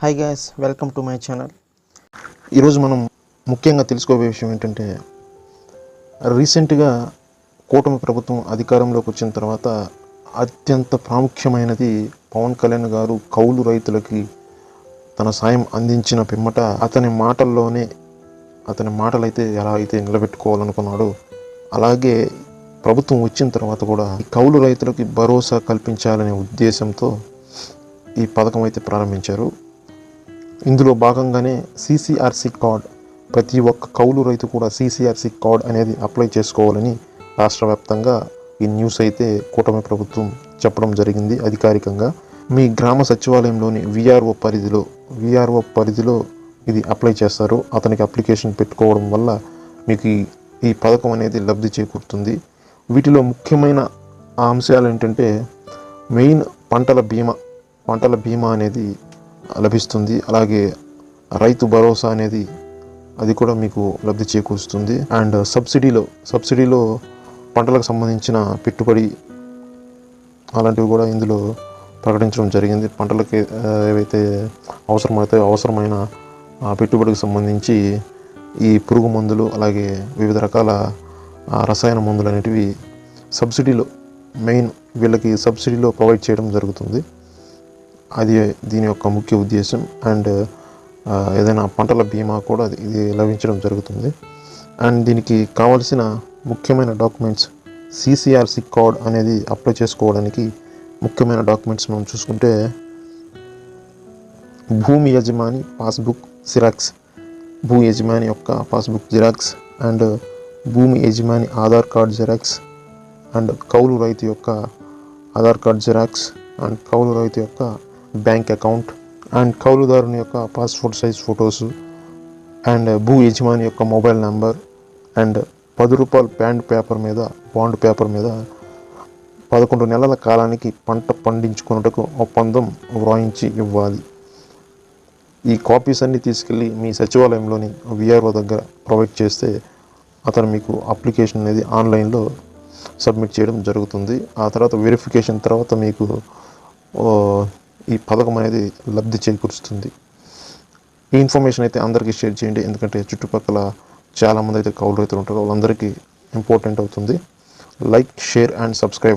Hi guys, welcome to my channel. ఈరోజు మనం ముఖ్యంగా తెలుసుకోబోయే విషయం ఏంటంటే, రీసెంట్గా కూటమి ప్రభుత్వం అధికారంలోకి వచ్చిన తర్వాత అత్యంత ప్రాముఖ్యమైనది పవన్ కళ్యాణ్ గారు కౌలు రైతులకి తన సాయం అందించిన పిమ్మట అతని మాటలైతే ఎలా అయితే నిలబెట్టుకోవాలనుకున్నాడో, అలాగే ప్రభుత్వం వచ్చిన తర్వాత కూడా కౌలు రైతులకి భరోసా కల్పించాలనే ఉద్దేశంతో ఈ పథకం అయితే ప్రారంభించారు. ఇందులో భాగంగానే CCRC కార్డ్, ప్రతి ఒక్క కౌలు రైతు కూడా CCRC కార్డ్ అనేది అప్లై చేసుకోవాలని రాష్ట్ర వ్యాప్తంగా ఈ న్యూస్ అయితే కూటమి ప్రభుత్వం చెప్పడం జరిగింది అధికారికంగా. మీ గ్రామ సచివాలయంలోని VRO పరిధిలో ఇది అప్లై చేస్తారు. అతనికి అప్లికేషన్ పెట్టుకోవడం వల్ల మీకు ఈ పథకం అనేది లబ్ధి చేకూరుతుంది. వీటిలో ముఖ్యమైన అంశాలు ఏంటంటే, మెయిన్ పంటల బీమా అనేది లభిస్తుంది. అలాగే రైతు భరోసా అనేది అది కూడా మీకు లబ్ధి చేకూరుస్తుంది. అండ్ సబ్సిడీలో పంటలకు సంబంధించిన పెట్టుబడి అలాంటివి కూడా ఇందులో ప్రకటించడం జరిగింది. పంటలకి ఏవైతే అవసరమైన పెట్టుబడికి సంబంధించి ఈ పురుగు మందులు, అలాగే వివిధ రకాల రసాయన మందులు అనేటివి వీళ్ళకి సబ్సిడీలో ప్రొవైడ్ చేయడం జరుగుతుంది. అది దీని యొక్క ముఖ్య ఉద్దేశం. అండ్ ఏదైనా పంటల బీమా కూడా ఇది లభించడం జరుగుతుంది. అండ్ దీనికి కావాల్సిన ముఖ్యమైన డాక్యుమెంట్స్, CCRC కార్డ్ అనేది అప్లై చేసుకోవడానికి ముఖ్యమైన డాక్యుమెంట్స్ మనం చూసుకుంటే, భూమి యజమాని పాస్బుక్ జిరాక్స్, భూమి యజమాని యొక్క పాస్బుక్ జిరాక్స్, అండ్ భూమి యజమాని ఆధార్ కార్డ్ జిరాక్స్, అండ్ కౌలు రైతు యొక్క ఆధార్ కార్డ్ జిరాక్స్, అండ్ కౌలు రైతు యొక్క బ్యాంక్ అకౌంట్, అండ్ కౌలుదారుని యొక్క పాస్పోర్ట్ సైజ్ ఫొటోసు, అండ్ భూ యజమాని యొక్క mobile number, and ₹10 bond paper మీద 11 నెలల కాలానికి పంట పండించుకున్నట్టుకు ఒప్పందం వ్రాయించి ఇవ్వాలి. ఈ కాపీస్ అన్నీ తీసుకెళ్ళి మీ సచివాలయంలోని VRO దగ్గర ప్రొవైడ్ చేస్తే అతను మీకు అప్లికేషన్ అనేది ఆన్లైన్లో సబ్మిట్ చేయడం జరుగుతుంది. ఆ తర్వాత వెరిఫికేషన్ తర్వాత మీకు ఈ పథకం అనేది లబ్ధి చేకూరుస్తుంది. ఈ ఇన్ఫర్మేషన్ అయితే అందరికీ షేర్ చేయండి, ఎందుకంటే చుట్టుపక్కల చాలామంది అయితే కౌలు రైతులు ఉంటారు, వాళ్ళందరికీ ఇంపార్టెంట్ అవుతుంది. Like, share and subscribe.